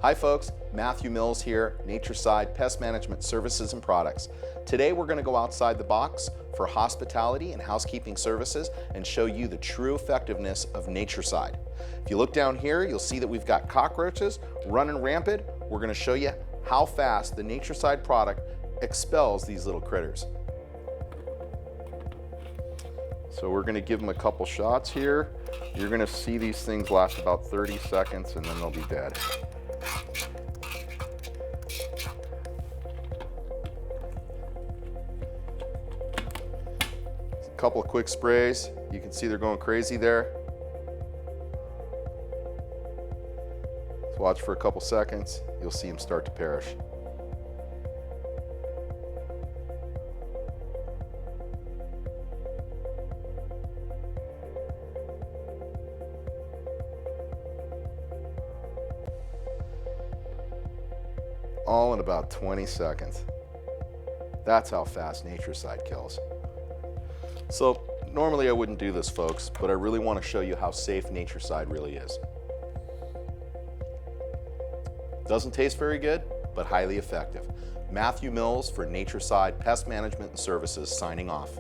Hi folks, Matthew Mills here, Nature-Cide Pest Management Services and Products. Today we're going to go outside the box for hospitality and housekeeping services and show you the true effectiveness of Nature-Cide. If you look down here, you'll see that we've got cockroaches running rampant. We're going to show you how fast the Nature-Cide product expels these little critters. So we're going to give them a couple shots here. You're going to see these things last about 30 seconds and then they'll be dead. A couple of quick sprays. You can see they're going crazy there. Let's watch for a couple seconds. You'll see them start to perish. All in about 20 seconds. That's how fast Nature-Cide kills. So normally I wouldn't do this, folks, but I really want to show you how safe Nature-Cide really is. Doesn't taste very good, but highly effective. Matthew Mills for Nature-Cide Pest Management and Services signing off.